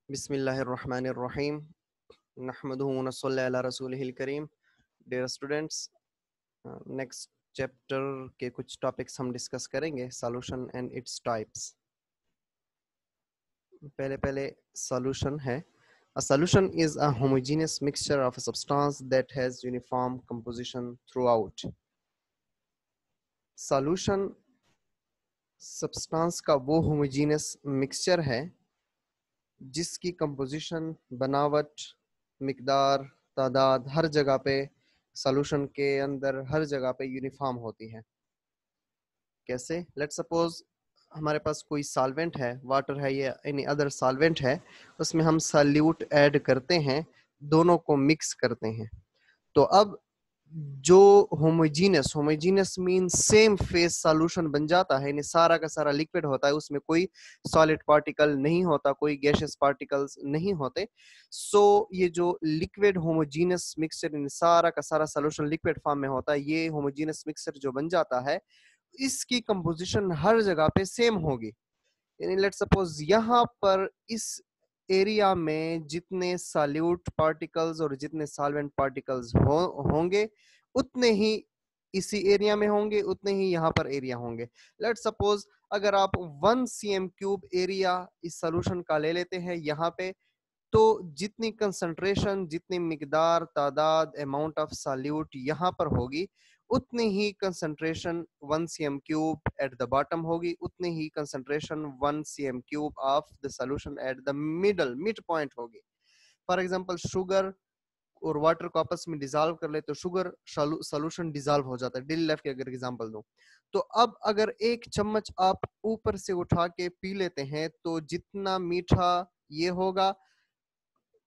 बिस्मिल्लाहिर्रहमानिर्रहीम नहमदुहु व नसल्ली अला रसूलिहिल करीम। डियर स्टूडेंट्स, नेक्स्ट चैप्टर के कुछ टॉपिक्स हम डिस्कस करेंगे, सॉल्यूशन एंड इट्स टाइप्स। पहले सॉल्यूशन है, a solution is a homogeneous mixture of a substance that has uniform composition throughout। Solution substance का वो होमोजीनियस मिक्सचर है जिसकी कंपोजिशन, बनावट, मिकदार, तादाद हर जगह पे सॉल्यूशन के अंदर हर जगह पे यूनिफॉर्म होती है। कैसे? लेट्स सपोज हमारे पास कोई सॉल्वेंट है, वाटर है या एनी अदर सॉल्वेंट है, उसमें हम सॉल्यूट ऐड करते हैं, दोनों को मिक्स करते हैं। तो अब जो homogeneous mean same face solution बन जाता है, यानी सारा का सारा लिक्विड होता है, उसमें कोई सॉलिड पार्टिकल नहीं होता, कोई गैसियस पार्टिकल्स नहीं होते। सो ये जो लिक्विड होमोजीनियस मिक्सचर, यानी सारा का सारा सॉल्यूशन लिक्विड फॉर्म में होता है, ये होमोजीनियस मिक्सचर जो बन जाता है, इसकी कंपोजिशन हर जगह पे सेम होगी। यानी लेट्स सपोज यहाँ पर इस एरिया में जितने सॉल्यूट पार्टिकल्स और जितने सॉल्वेंट पार्टिकल्स होंगे, उतने ही इसी एरिया में होंगे, उतने ही यहाँ पर एरिया होंगे। लेट्स सपोज अगर आप 1 cm³ एरिया इस सॉल्यूशन का ले लेते हैं यहाँ पे, तो जितनी कंसंट्रेशन, जितनी मिकदार, तादाद, अमाउंट ऑफ सॉल्यूट यहाँ पर होगी, उतनी ही concentration 1 cm³ at the bottom होगी, उतनी ही concentration 1 cm³ of the solution at the mid point होगी। फॉर एग्जांपल शुगर और वाटर को आपस में डिसॉल्व कर ले तो शुगर सॉल्यूशन डिसॉल्व हो जाता है। डिल लेफ की अगर एग्जांपल दूं, तो अब अगर एक चम्मच आप ऊपर से उठा के पी लेते हैं, तो जितना मीठा ये होगा,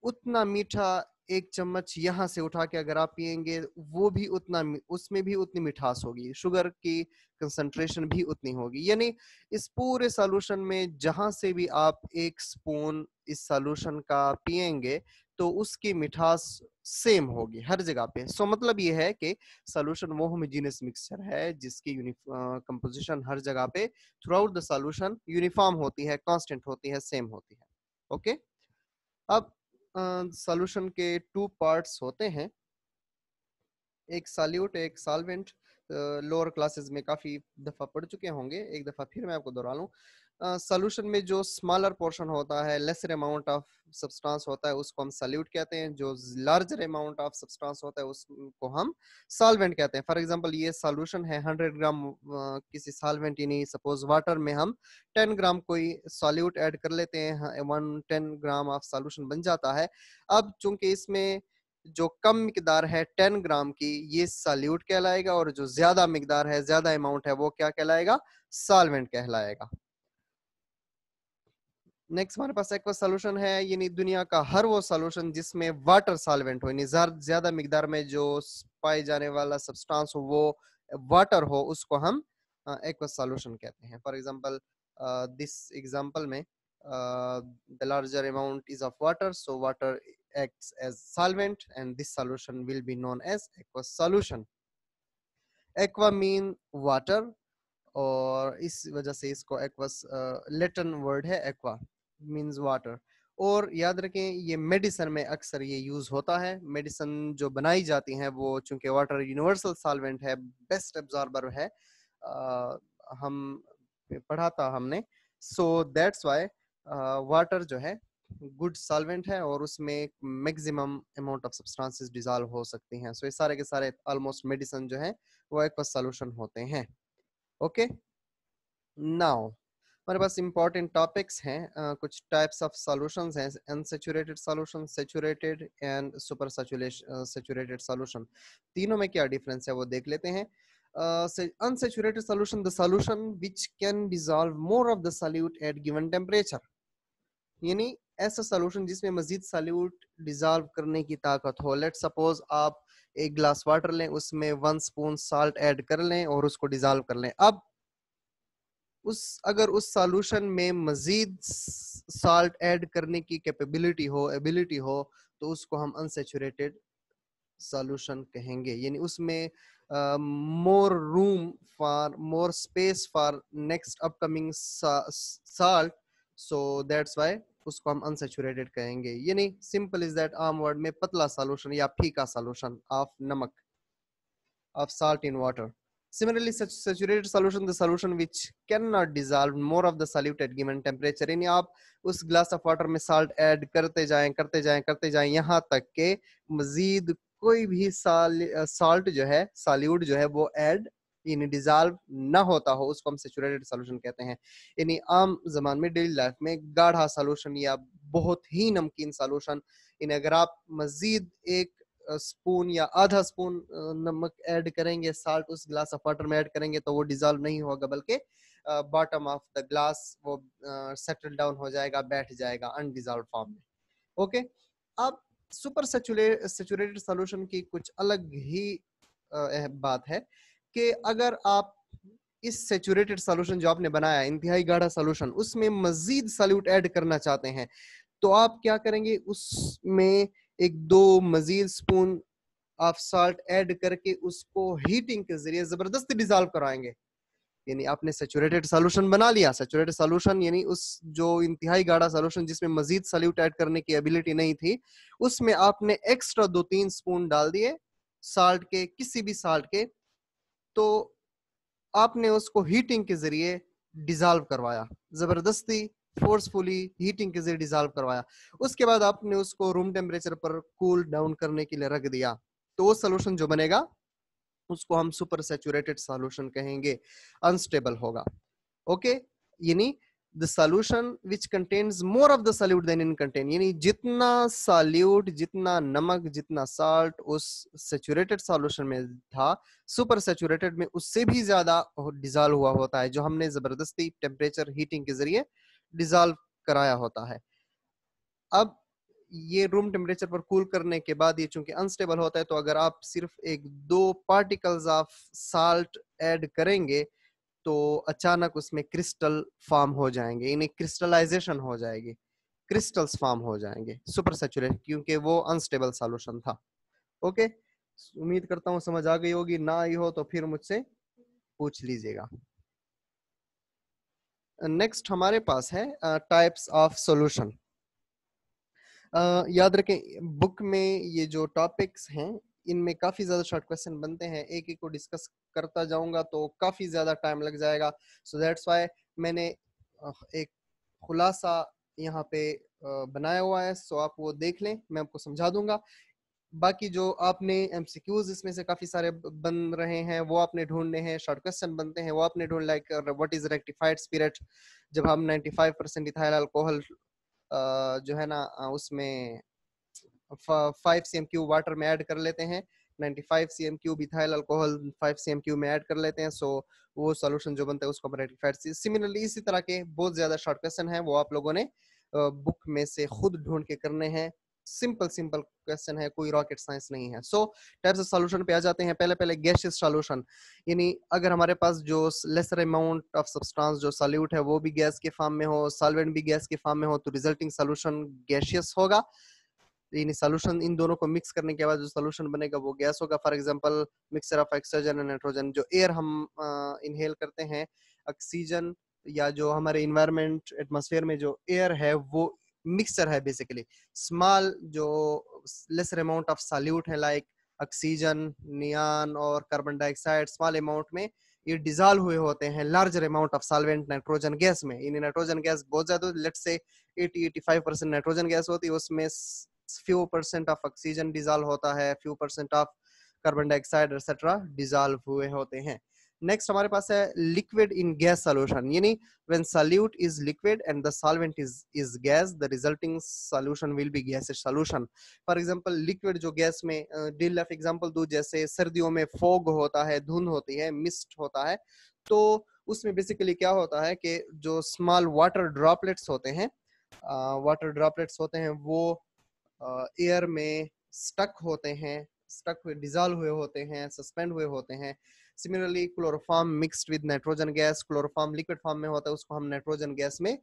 उतना मीठा एक चम्मच यहाँ से उठा के अगर आप पिएंगे, वो भी उतना, उसमें भी उतनी मिठास होगी, शुगर की कंसंट्रेशन भी उतनी होगी। यानी इस पूरे सॉल्यूशन में जहां से भी आप एक स्पून इस सॉल्यूशन का पिएंगे, तो उसकी मिठास सेम होगी हर जगह पे। सो मतलब ये है कि सॉल्यूशन वो होमोजेनियस मिक्सचर है जिसकी कंपोजिशन हर जगह पे through out the solution uniform होती है, कांस्टेंट होती है, सेम होती है। ओके, अब सॉल्यूशन के 2 पार्ट्स होते हैं, एक सॉल्यूट, एक सॉल्वेंट। लोअर क्लासेस में काफी दफा पढ़ चुके होंगे, एक दफा फिर मैं आपको दोहरा लूं। सॉल्यूशन में जो स्मॉलर पोर्शन होता है, लेसर अमाउंट ऑफ सब्सटेंस होता है, उसको हम सॉल्यूट कहते हैं। जो लार्जर अमाउंट ऑफ सब्सटेंस होता है, उसको हम सॉल्वेंट कहते हैं। फॉर एग्जांपल ये सॉल्यूशन है 100 ग्राम किसी सॉल्वेंट, यानी सपोज वाटर में हम 10 ग्राम कोई सॉल्यूट ऐड कर लेते हैं, 10 ग्राम ऑफ सॉल्यूशन बन जाता है। अब चूंकि इसमें जो कम मिकदार है 10 ग्राम की, ये सॉल्यूट कहलाएगा, और जो ज्यादा मिकदार है, ज्यादा अमाउंट है, वो क्या कहलाएगा? सॉल्वेंट कहलाएगा। नेक्स्ट हमारे पास एक्वा सॉल्यूशन है, यानी दुनिया का हर वो सॉल्यूशन जिसमें वाटर सॉल्वेंट हो, यानी ज्यादा मिकदार में जो पाए जाने वाला सब्सटेंस हो वो वाटर हो, उसको हम एक्वा सॉल्यूशन कहते हैं। फॉर एग्जांपल दिस एग्जांपल में the larger amount is of water, so water acts as solvent and this solution will be known as aqueous solution। aqua mean water, और इस वजह से इसको एक्वस लैटिन वर्ड है, aqua means water. और याद रखें ये मेडिसिन में अक्सर ये यूज होता है। मेडिसिन जो बनाई जाती हैं वो चूंकि वाटर यूनिवर्सल सॉल्वेंट है, बेस्ट एब्जॉर्बर है, हम पढ़ा था हमने। सो दैट्स व्हाई वाटर जो है गुड सॉल्वेंट है, और उसमें maximum amount of substances dissolve हो सकती हैं। सो ये सारे के सारे ऑलमोस्ट मेडिसिन जो है वो एक्वस सॉल्यूशन होते हैं। ओके, नाउ हमारे पास इंपॉर्टेंट टॉपिक्स हैं, कुछ टाइप्स ऑफ सॉल्यूशंस हैं, unsaturated solution, saturated and super saturated solution. तीनों में क्या डिफरेंस है वो देख लेते हैं। Unsaturated solution, the solution which can dissolve more of the solute at given temperature, यानी ऐसा सॉल्यूशन जिसमें मजीद सॉल्यूट डिसॉल्व करने की ताकत हो। लेट्स सपोज आप एक ग्लास वाटर लें, उसमें 1 स्पून साल्ट ऐड कर लें और उसको डिसॉल्व कर लें। अब अगर उस सॉल्यूशन में मजीद साल्ट ऐड करने की कैपेबिलिटी हो, एबिलिटी हो, तो उसको हम अनसैचुरेटेड सॉल्यूशन कहेंगे। यानी उसमें मोर room for, more space for next upcoming salt, so that's why उसको हम अनसेचुरेटेड कहेंगे। यानी सिंपल इज दैट आम वर्ड में पतला सॉल्यूशन या फीका सॉल्यूशन ऑफ नमक, of salt in water. Similarly, such saturated solution, the solution which cannot dissolve more of the solute at given temperature. यानी आप उस ग्लास ऑफ वाटर में साल्ट ऐड करते जाएं यहाँ तक के मजीद कोई भी साल्ट जो है, सॉल्यूट जो है वो ऐड यानी डिजॉल्व ना होता हो, उसको हम सेचुरेटेड सॉल्यूशन कहते हैं। यानी आम जमान में डेली लाइफ में गाढ़ा सॉल्यूशन या बहुत ही नमकीन सॉल्यूशन, यानी अगर आप मजीद एक स्पून या आधा स्पून नमक ऐड करेंगे, साल्ट उस ग्लास ऑफ वाटर में ऐड करेंगे तो वो डिजॉल्व नहीं होगा, बल्कि बॉटम ऑफ द ग्लास वो सेटल डाउन हो जाएगा, बैठ जाएगा अनडिजॉल्व फॉर्म में। ओके, अब सुपर सेचुरेटेड सॉल्यूशन की कुछ अलग ही बात है कि अगर आप इस सेचुरेटेड सॉल्यूशन जो आपने बनाया, इंतहाई गाढ़ा सॉल्यूशन, उसमें मजीद सॉल्यूट ऐड करना चाहते हैं तो आप क्या करेंगे, उसमें एक दो मजीद स्पून ऑफ साल्ट ऐड करके उसको हीटिंग के जरिए जबरदस्ती डिजॉल्व कराएंगे। यानी आपने सेचुरेटेड सॉल्यूशन बना लिया, सेचुरेटेड सॉल्यूशन यानी उस जो इंतहाई गाढ़ा सॉल्यूशन जिसमें मजीद सॉल्यूट ऐड करने की एबिलिटी नहीं थी, उसमें आपने एक्स्ट्रा 2-3 स्पून डाल दिए साल्ट के, किसी भी साल्ट के, तो आपने उसको हीटिंग के जरिए डिजॉल्व करवाया, जबरदस्ती फोर्सफुली हीटिंग के जरिए डिजॉल्व करवाया। उसके बाद आपने उसको रूम टेम्परेचर पर कूल डाउन करने के लिए रख दिया, तो वो सोल्यूशन जो बनेगा उसको हम सुपर सैचुरेटेड सॉल्यूशन कहेंगे, अनस्टेबल होगा। ओके, यानी the solution which contains more of the solute than in content, यानी जितना सॉल्यूट, जितना नमक, जितना साल्ट उस सैचुरेटेड सॉल्यूशन में था, सुपर सैचुरेटेड में उससे भी ज्यादा डिजॉल्व हुआ होता है, जो हमने जबरदस्ती टेम्परेचर हीटिंग के जरिए डिजॉल्व कराया होता है। अब ये रूम टेम्परेचर पर कूल करने के बाद ये चूंकि अनस्टेबल होता है, तो अगर आप सिर्फ 1-2 पार्टिकल्स ऑफ साल्ट ऐड करेंगे तो अचानक उसमें क्रिस्टल फॉर्म हो जाएंगे, यानी क्रिस्टलाइजेशन हो जाएगी, क्रिस्टल्स फॉर्म हो जाएंगे सुपर सैचुरेटेड, क्योंकि वो अनस्टेबल सॉल्यूशन था। ओके, उम्मीद करता हूँ समझ आ गई होगी, ना आई हो तो फिर मुझसे पूछ लीजिएगा। नेक्स्ट हमारे पास है टाइप्स ऑफ सॉल्यूशन। याद रखें बुक में ये जो टॉपिक्स हैं इनमें काफी ज्यादा शॉर्ट क्वेश्चन बनते हैं, एक एक को डिस्कस करता जाऊंगा तो काफी ज्यादा टाइम लग जाएगा, सो दैट्स व्हाई मैंने एक खुलासा यहाँ पे बनाया हुआ है, सो आप वो देख लें, मैं आपको समझा दूंगा। बाकी जो आपने एमसीक्यूज इसमें से काफी सारे बन रहे हैं वो आपने ढूंढने हैं, शॉर्ट क्वेश्चन बनते हैं वो आपने ढूंढ, like what is rectified spirit, जब हम 95% इथाइल अल्कोहल जो है ना उसमें 5 cm क्यूब वाटर में ऐड कर लेते हैं, 95 cm cube ethyl alcohol 5 cm cube में ऐड कर लेते हैं, सो वो सॉल्यूशन जो बनता है उसको हम रेक्टिफाइड। सिमिलरली इसी तरह के बहुत ज्यादा शॉर्ट क्वेश्चन हैं, वो आप लोगों ने बुक में से खुद ढूंढ के करने हैं, सिंपल सिंपल क्वेश्चन है, कोई रॉकेट साइंस नहीं है। सो टाइप्स ऑफ सॉल्यूशन पे आ जाते हैं। पहले पहले गैसियस सॉल्यूशन, यानी अगर हमारे पास जो लेसर अमाउंट ऑफ सब्सटेंस जो सॉल्यूट है वो भी गैस के फॉर्म में हो, सॉल्वेंट भी गैस के फॉर्म में हो, तो रिजल्टिंग सॉल्यूशन गैसियस होगा। यानी सॉल्यूशन इन दोनों को मिक्स करने के बाद जो सॉल्यूशन बनेगा वो गैस होगा। For example mixture of oxygen and nitrogen, जो एयर हम इनहेल करते हैं, ऑक्सीजन या जो हमारे इन्वायरमेंट एटमॉस्फेयर में जो एयर है वो मिक्सचर है बेसिकली। स्मॉल जो लेसर अमाउंट ऑफ सॉल्यूट है लाइक ऑक्सीजन, नियॉन और कार्बन डाइऑक्साइड, स्मॉल अमाउंट में ये डिजॉल्व हुए होते हैं larger amount of solvent nitrogen gas में। यानी नाइट्रोजन गैस बहुत ज्यादा, लेट्स से 80-85% नाइट्रोजन गैस होती है, उसमें few percent of oxygen dissolve होता है, few percent of carbon dioxide etcetera dissolve हुए होते हैं। नेक्स्ट हमारे पास है लिक्विड इन गैस सॉल्यूशन, यानी when solute is liquid and the solvent is gas, the resulting solution will be gaseous solution. for example liquid जो गैस में deal of example दूं, जैसे सर्दियों में फॉग होता है, धुंध होती है, मिस्ट होता है, तो उसमें बेसिकली क्या होता है कि जो स्मॉल वाटर ड्रॉपलेट्स होते हैं, वो एयर में स्टक होते हैं, स्टक हुए, डिजॉल्व हुए होते हैं, सस्पेंड हुए होते हैं। Similarly chloroform mixed with nitrogen gas, chloroform liquid form में होता है, उसको हम नाइट्रोजन गैस में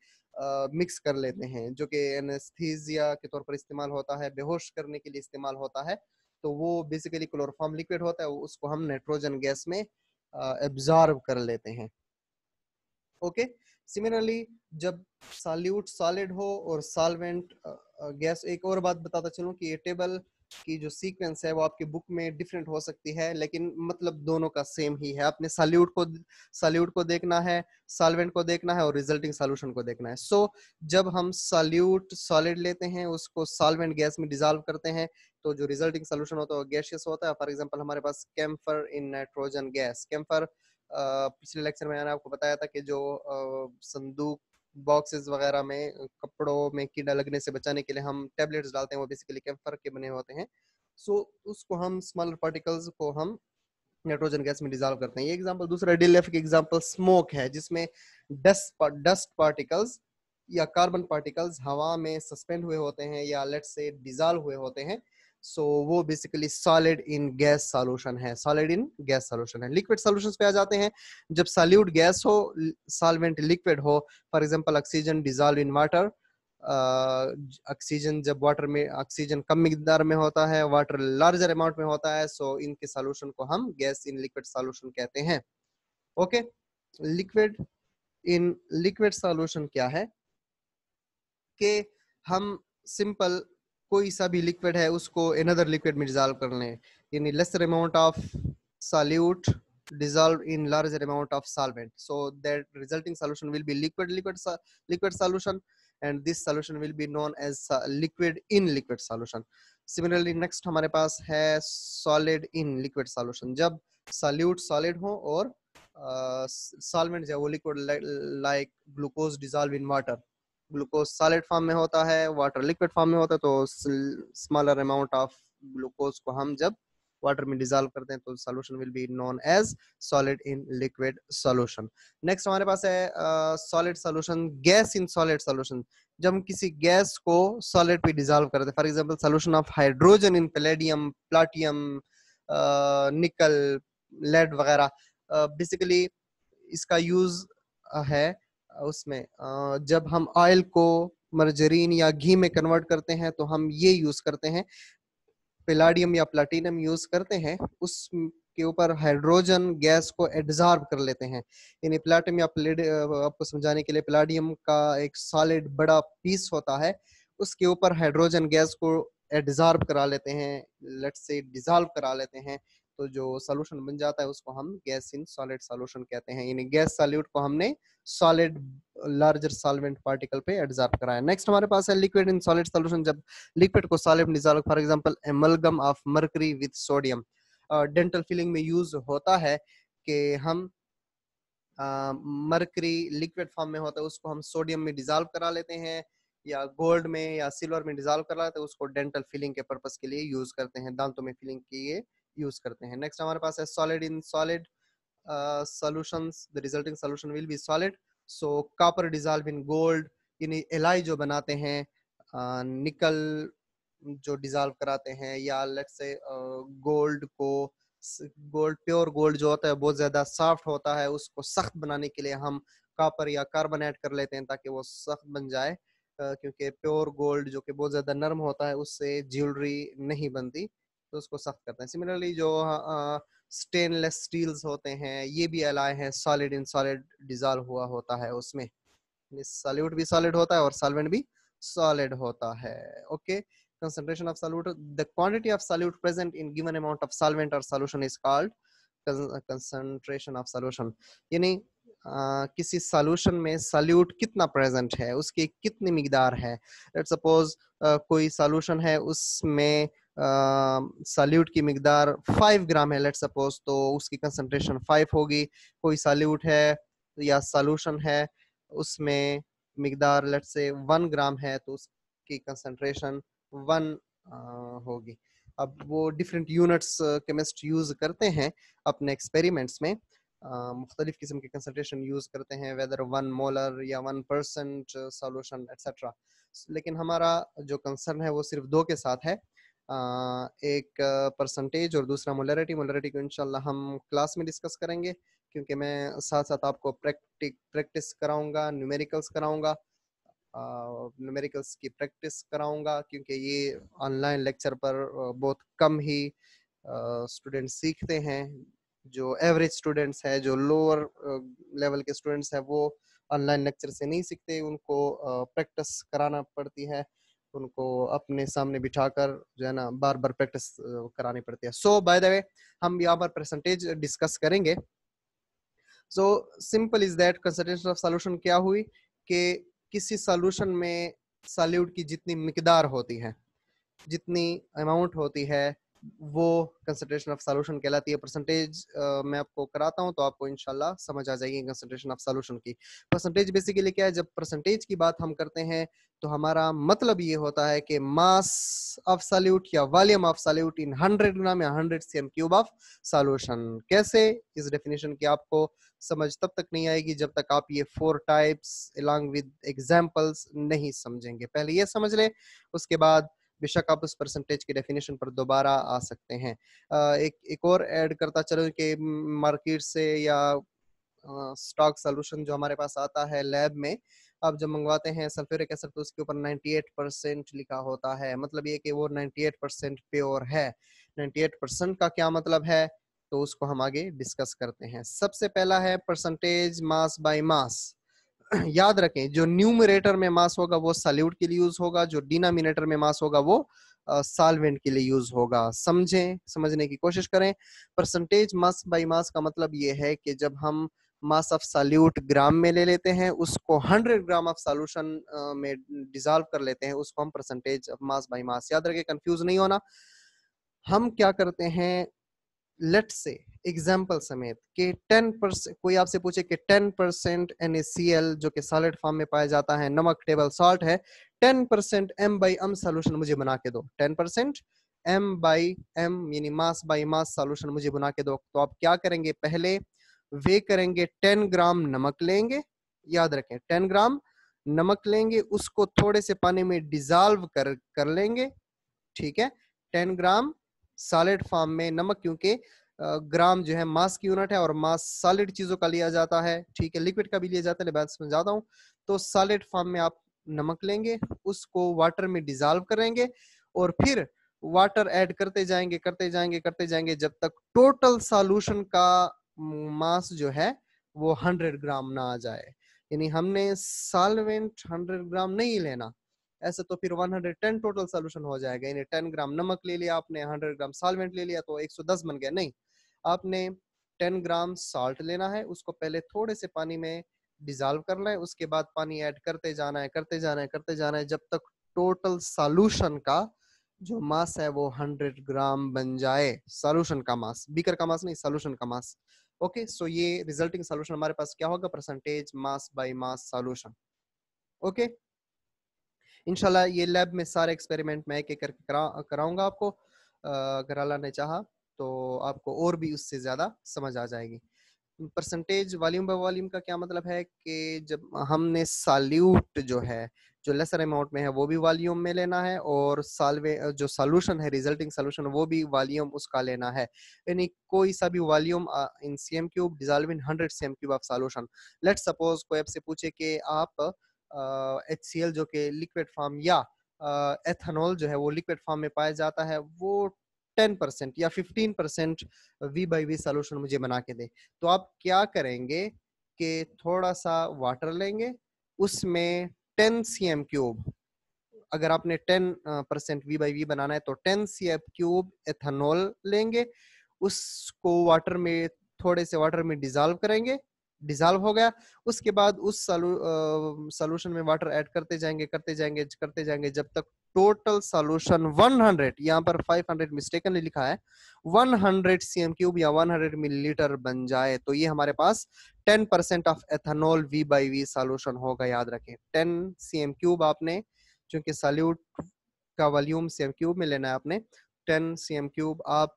मिक्स कर लेते हैं, जो कि एनेस्थीसिया के तौर पर इस्तेमाल होता है, बेहोश करने के लिए इस्तेमाल होता है, तो वो बेसिकली क्लोरोफॉर्म लिक्विड होता है, उसको हम नाइट्रोजन गैस में एब्जॉर्ब कर लेते हैं। ओके, सिमिलरली जब सॉल्यूट सॉलिड हो और सॉल्वेंट गैस। एक और बात बताता चलूं कि ये टेबल की जो सीक्वेंस है वो आपकी बुक में डिफरेंट हो सकती है, लेकिन मतलब दोनों का सेम ही है। आपने सॉल्यूट को देखना है, सॉल्वेंट को देखना है और रिजल्टिंग सॉल्यूशन को देखना है। सो जब हम सॉल्यूट सॉलिड लेते हैं, उसको सॉल्वेंट गैस में डिसॉल्व करते हैं, तो जो रिजल्टिंग सॉल्यूशन होता है वो गैसियस होता है। फॉर एग्जांपल हमारे पास camphor in nitrogen gas. Camphor पिछले लेक्चर में मैंने आपको बताया था कि जो संदूक बॉक्सेस वगैरह में कपड़ों में कीड़ा लगने से बचाने के लिए हम टेबलेट्स डालते हैं, वो बेसिकली कैम्फर के बने होते हैं। सो उसको हम स्मॉलर पार्टिकल्स को हम नाइट्रोजन गैस में डिसॉल्व करते हैं। ये एग्जांपल। दूसरा डीएलएफ की एग्जांपल स्मोक है, जिसमें डस्ट पार्टिकल्स या कार्बन पार्टिकल्स हवा में सस्पेंड हुए होते हैं या लेट्स से डिसॉल्व हुए होते हैं। सो वो basically solid in gas solution है, सॉलिड इन गैस सॉल्यूशन है। लिक्विड सॉल्यूशंस पे आ जाते हैं। जब सॉल्यूट गैस हो, सॉल्वेंट लिक्विड हो, for example oxygen dissolve in water. Oxygen जब वाटर में, ऑक्सीजन कम मिकदार में होता है, वाटर लार्जर अमाउंट में होता है, सो इनके सॉल्यूशन को हम गैस इन लिक्विड सॉल्यूशन कहते हैं। Okay, liquid in liquid solution क्या है कि हम सिंपल कोई सा भी लिक्विड है उसको अनदर लिक्विड में डिसॉल्व कर लें, यानी lesser amount of solute dissolved in larger amount of solvent, so that resulting solution will be liquid solution, and this solution will be known as liquid in liquid solution. Similarly next हमारे पास है solid in liquid solution। जब solute solid हो और solvent जो है वो liquid like glucose dissolved in water। Glucose solid form में होता है, वाटर लिक्विड फॉर्म में होता है, तो स्मॉलर अमाउंट ऑफ ग्लूकोज को हम जब वाटर में डिसॉल्व करते हैं तो solution will be known as solid in liquid solution. Next हमारे पास है solid solution, gas in solid solution. जब हम किसी गैस को सॉलिड पे डिसॉल्व करते हैं, for example solution of hydrogen in palladium, platinum, nickel, lead वगैरह। बेसिकली इसका यूज है उसमें जब हम ऑयल को मर्जरीन या घी में कन्वर्ट करते हैं तो हम ये यूज करते हैं, पैलाडियम या प्लैटिनम यूज करते हैं, उस के ऊपर हाइड्रोजन गैस को एब्जॉर्ब कर लेते हैं। यानी प्लैटिनम या आपको समझाने के लिए, पैलाडियम का एक सॉलिड बड़ा पीस होता है, उसके ऊपर हाइड्रोजन गैस को एब्जॉर्ब करा लेते हैं, लेट्स से डिसॉल्व करा लेते हैं, तो जो सॉल्यूशन बन जाता है उसको हम गैस इन सॉलिड सॉल्यूशन कहते हैं। यानी गैस सॉल्यूट को हमने सॉलिड लार्जर सॉल्वेंट पार्टिकल पे एब्जॉर्ब कराया। नेक्स्ट हमारे पास है लिक्विड इन सॉलिड सॉल्यूशन। जब लिक्विड को सॉलिड में dissolve, for example amalgam of mercury with sodium. Dental filling में यूज होता है कि हम मर्करी लिक्विड फॉर्म में होता है, उसको हम सोडियम में डिसॉल्व करा लेते हैं या गोल्ड में या सिल्वर में डिसॉल्व करा लेते हैं, उसको डेंटल फिलिंग के पर्पस के लिए यूज करते हैं, दांतों में फिलिंग के लिए यूज करते हैं। नेक्स्ट हमारे पास है solid in solid solutions, the resulting solution will B solid. So copper dissolve in gold, यानी एलाई जो बनाते हैं, निकल जो डिसॉल्व कराते हैं, या लेट्स से गोल्ड को, गोल्ड प्योर गोल्ड जो होता है बहुत ज्यादा सॉफ्ट होता है, उसको सख्त बनाने के लिए हम कॉपर या कार्बन ऐड कर लेते हैं ताकि वो सख्त बन जाए, क्योंकि प्योर गोल्ड जो कि बहुत ज्यादा नरम होता है उससे ज्वेलरी नहीं बनती, तो उसको सख्त करते हैं। सिमिलरली जो स्टेनलेस स्टील्स होते हैं, ये भी एलाय हैं, सॉलिड इन सॉलिड डिसॉल्व हुआ होता है उसमें, सॉल्यूट भी सॉलिड होता है और सॉल्वेंट भी सॉलिड होता है। Okay, concentration of solute, the quantity of solute present in given amount of solvent or solution is called concentration of solution। यानी किसी सॉल्यूशन में सॉल्यूट कितना प्रेजेंट है, उसकी कितनी मिकदार है। लेट्स सपोज कोई सॉल्यूशन है, उसमें सॉल्यूट की मिकदार 5 ग्राम है लेट्स सपोज, तो उसकी कंसंट्रेशन 5 होगी। कोई सॉल्यूट है या सॉल्यूशन है, उसमें मिकदार लेट्स से 1 ग्राम है, तो उसकी कंसंट्रेशन 1 होगी। अब वो डिफरेंट यूनिट्स केमिस्ट यूज करते हैं अपने एक्सपेरिमेंट्स में, मुख्तलिफ किस्म के कंसंट्रेशन यूज करते हैं, वेदर 1 मोलर या 1% सॉल्यूशन एक्सेट्रा। लेकिन हमारा जो कंसर्न है वो सिर्फ दो के साथ है, एक परसेंटेज और दूसरा मोलरिटी। मोलरिटी को इंशाल्लाह हम क्लास में डिस्कस करेंगे, क्योंकि मैं साथ साथ आपको प्रैक्टिस कराऊंगा, न्यूमेरिकल्स कराऊंगा, न्यूमेरिकल्स की प्रैक्टिस कराऊंगा, क्योंकि ये ऑनलाइन लेक्चर पर बहुत कम ही स्टूडेंट सीखते हैं। जो एवरेज स्टूडेंट्स है, जो लोअर लेवल के स्टूडेंट्स है, वो ऑनलाइन लेक्चर से नहीं सीखते, उनको प्रैक्टिस कराना पड़ती है, उनको अपने सामने बिठाकर जो है ना बार बार प्रैक्टिस करानी पड़ती है। सो बाय द वे हम यहाँ पर परसेंटेज डिस्कस करेंगे। So simple is that concentration of solution क्या हुई कि किसी सॉल्यूशन में सॉल्यूट की जितनी मिकदार होती है, जितनी अमाउंट होती है, वो कंसंट्रेशन ऑफ सॉल्यूशन कहलाती है। परसेंटेज मैं आपको कराता हूं तो आपको इंशाल्लाह समझ आ जाएगी कंसंट्रेशन ऑफ सॉल्यूशन की। परसेंटेज बेसिकली क्या है, जब परसेंटेज की बात हम करते हैं तो हमारा मतलब ये होता है कि मास ऑफ सॉल्यूट या वॉल्यूम ऑफ सॉल्यूट इन 100 ग्राम या 100 cm क्यूब ऑफ सॉल्यूशन। कैसे, इस डेफिनेशन की आपको समझ तब तक नहीं आएगी जब तक आप ये 4 टाइप्स अलॉन्ग विद एग्जांपल्स नहीं समझेंगे। पहले ये समझ ले, उसके बाद बेशक आप उस परसेंटेज की डेफिनेशन पर दोबारा आ सकते हैं। एक और ऐड करता चलो कि मार्केट से या स्टॉक सॉल्यूशन जो हमारे पास आता है लैब में, आप जब मंगवाते हैं सल्फ्यूरिक एसिड तो उसके ऊपर 98% लिखा होता है, मतलब ये कि वो 98% प्योर है। 98% का क्या मतलब है, तो उसको हम आगे डिस्कस करते हैं। सबसे पहला है परसेंटेज मास बाय मास। याद रखें, जो न्यूमरेटर में मास होगा वो सॉल्यूट के लिए यूज होगा, जो डिनोमिनेटर में मास होगा वो सॉल्वेंट के लिए यूज होगा। समझें, समझने की कोशिश करें। परसेंटेज मास बाय मास का मतलब ये है कि जब हम मास ऑफ सॉल्यूट ग्राम में ले लेते हैं, उसको 100 ग्राम ऑफ सॉल्यूशन में डिसॉल्व कर लेते हैं, उसको हम percentage of mass by mass. याद रखें, कंफ्यूज नहीं होना। हम क्या करते हैं, लेट से एग्जाम्पल समेत कि 10%, कोई आपसे पूछे कि 10% NaCl जो कि सॉलिड फॉर्म में पाया जाता है, नमक टेबल सॉल्ट है, 10% M/M सॉल्यूशन मुझे बना के दो। 10% M/M यानी मास बाय मास सॉल्यूशन मुझे बना के दो। तो आप क्या करेंगे, पहले वे करेंगे 10 ग्राम नमक लेंगे। याद रखें 10 ग्राम नमक लेंगे, उसको थोड़े से पानी में डिजॉल्व कर लेंगे। ठीक है, 10 ग्राम सॉलिड फॉर्म में नमक, क्योंकि ग्राम जो है मास की यूनिट है और मास सॉलिड चीजों का लिया जाता है। ठीक है, लिक्विड का भी लिया जाता है, मैं समझाता हूँ। तो सॉलिड फॉर्म में आप नमक लेंगे, उसको वाटर में डिजॉल्व करेंगे और फिर वाटर ऐड करते जाएंगे करते जाएंगे करते जाएंगे जब तक टोटल सॉल्यूशन का मास जो है वो 100 ग्राम ना आ जाए। यानी हमने सॉल्वेंट 100 ग्राम नहीं लेना, ऐसे तो फिर 110 टोटल सोल्यूशन हो जाएगा। यानी 10 ग्राम नमक ले लिया आपने, 100 ग्राम सॉल्वेंट ले लिया तो 110 बन गया। नहीं, आपने 10 ग्राम सॉल्ट लेना है, उसको पहले थोड़े से पानी में डिजॉल्व करना है, उसके बाद पानी ऐड करते जाना है करते जाना है करते जाना है जब तक टोटल सॉल्यूशन का जो मास है वो 100 ग्राम बन जाए। सॉल्यूशन का मास, बीकर का मास नहीं, सॉल्यूशन का मास। ओके, सो ये रिजल्टिंग सॉल्यूशन हमारे पास क्या होगा, percentage mass by mass solution. Okay, इंशाल्लाह ये लैब में सारे एक्सपेरिमेंट मैं एक एक करके कराऊंगा आपको। अगर अल्लाह ने चाहा तो आपको और भी उससे ज्यादा समझ आ जाएगी। परसेंटेज वॉल्यूम बाय वॉल्यूम का क्या मतलब है कि जब हमने सॉल्यूट जो है, जो लेसर अमाउंट में है, वो भी वॉल्यूम में लेना है, और सॉल्वे जो सॉल्यूशन है, रिजल्टिंग सॉल्यूशन, वो भी वॉल्यूम उसका लेना है। यानी कोई सा भी volume in CM cube dissolve in 100 CM cube of solution. Let's suppose कोई आपसे पूछे कि आप HCl जो कि लिक्विड फॉर्म या एथेनॉल जो है वो लिक्विड फॉर्म में पाया जाता है, वो 10% या 15% V/V सॉल्यूशन मुझे बना के दे। तो आप क्या करेंगे कि थोड़ा सा वाटर लेंगे, उसमें 10 सीएम क्यूब, अगर आपने 10% V/V बनाना है तो 10 सीएम क्यूब एथेनॉल लेंगे, उसको वाटर में, थोड़े से वाटर में डिजॉल्व करेंगे। डिजॉल्व हो गया, उसके बाद उस सॉल्यूशन में वाटर ऐड करते जाएंगे करते जाएंगे करते जाएंगे जब तक टोटल सॉल्यूशन 100, यहाँ पर 500 मिस्टेकनली लिखा है, 100 सीएम क्यूब या 100 मिलीलीटर बन जाए, तो ये हमारे पास 10% ऑफ एथेनॉल V/V सॉल्यूशन होगा। याद रखें 10 सीएम क्यूब आपने, क्योंकि सॉल्यूट का वॉल्यूम सीएम क्यूब में लेना है आपने, 10 सीएम क्यूब आप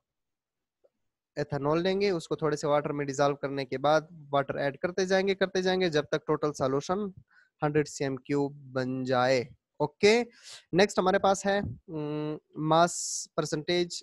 एथेनॉल लेंगे, उसको थोड़े से वाटर में डिसॉल्व करने के बाद वाटर ऐड करते जाएंगे जब तक टोटल सॉल्यूशन 100 सीएम क्यूब बन जाए। ओके, नेक्स्ट हमारे पास है mass percentage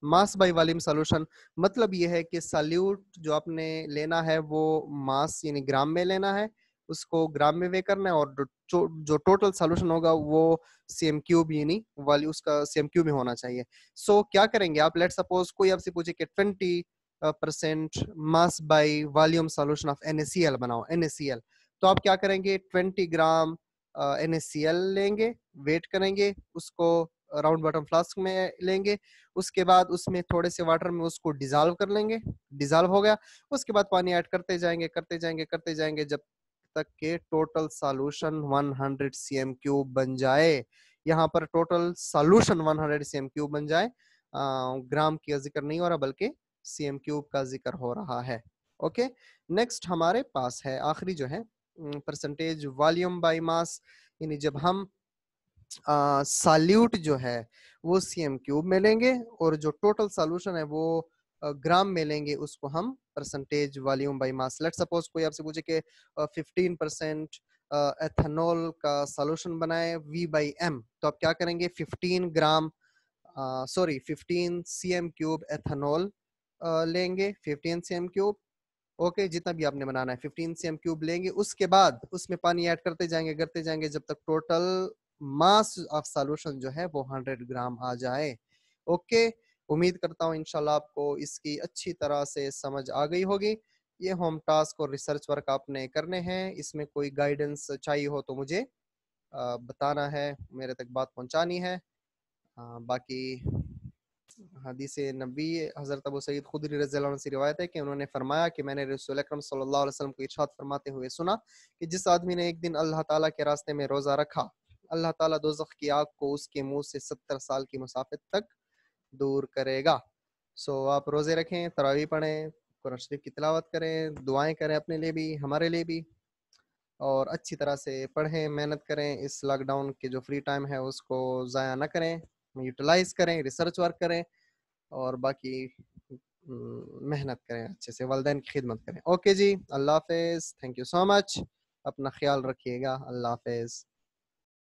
mass by volume solution. मतलब ये है कि सॉल्यूट जो आपने लेना है वो मास यानी ग्राम में लेना है, उसको ग्राम में वे करना है, और जो टोटल सॉल्यूशन होगा वो सीएम क्यूब यानी वॉल्यूम उसका सीएम क्यूब में होना चाहिए। सो क्या करेंगे आप, लेट सपोज कोई आपसे पूछे कि 20 percent mass by volume solution of NaCl बनाओ, NaCl। तो आप क्या करेंगे, 20 ग्राम NaCl लेंगे, वेट करेंगे, उसको राउंड बॉटम फ्लास्क में लेंगे, उसके बाद उसमें थोड़े से वाटर में उसको डिजॉल्व कर लेंगे, डिजॉल्व हो गया, उसके बाद पानी ऐड करते जाएंगे करते जाएंगे करते जाएंगे जब तक के टोटल सॉल्यूशन 100 cm क्यूब बन जाए। यहाँ पर टोटल सॉल्यूशन 100 cm क्यूब बन जाए, ग्राम का जिक्र नहीं हो रहा बल्कि cm क्यूब का जिक्र हो रहा है। ओके, नेक्स्ट हमारे पास है आखिरी जो है परसेंटेज वॉल्यूम बाय मास, यानी जब हम सॉल्यूट जो है वो cm क्यूब में लेंगे और जो टोटल सॉल्यूशन है वो ग्राम में लेंगे, उसको हम percentage volume by mass. Let suppose कोई आपसे पूछे कि 15% एथेनॉल का सॉल्यूशन बनाए V/m, तो आप क्या करेंगे, 15 ग्राम सॉरी 15 cm क्यूब एथेनॉल लेंगे, 15 cm क्यूब। ओके, जितना भी आपने बनाना है 15 cm क्यूब लेंगे, उसके बाद उसमें पानी ऐड करते जाएंगे जब तक टोटल मास ऑफ सॉल्यूशन जो है वो 100 ग्राम आ जाए। ओके, उम्मीद करता हूँ इंशाल्लाह आपको इसकी अच्छी तरह से समझ आ गई होगी। ये होम टास्क और रिसर्च वर्क आपने करने हैं, इसमें कोई गाइडेंस चाहिए हो तो मुझे बताना है, मेरे तक बात पहुंचानी है। बाकी हदीस नबी हज़रत अबू सईद खुदरी रज़ियल्लाहु अन्हु से रिवायत है कि उन्होंने फरमाया कि मैंने रसूल अकरम सल्लल्लाहु अलैहि वसल्लम को इरशाद फरमाते हुए सुना कि जिस आदमी ने एक दिन अल्लाह ताला के रास्ते में रोज़ा रखा, अल्लाह ताला दोज़ख की आग को उसके मुंह से 70 साल की मुसाफित तक दूर करेगा। सो आप रोज़े रखें, तरावी पढ़ें, कुरान शरीफ की तिलावत करें, दुआएं करें अपने लिए भी हमारे लिए भी, और अच्छी तरह से पढ़ें, मेहनत करें, इस लॉकडाउन के जो फ्री टाइम है उसको ज़ाया ना करें, यूटिलाइज करें, रिसर्च वर्क करें, और बाकी मेहनत करें, अच्छे से वालिदैन की खिदमत करें। ओके जी, अल्लाह हाफिज़, थैंक यू सो मच, अपना ख्याल रखिएगा, अल्लाह हाफिज़।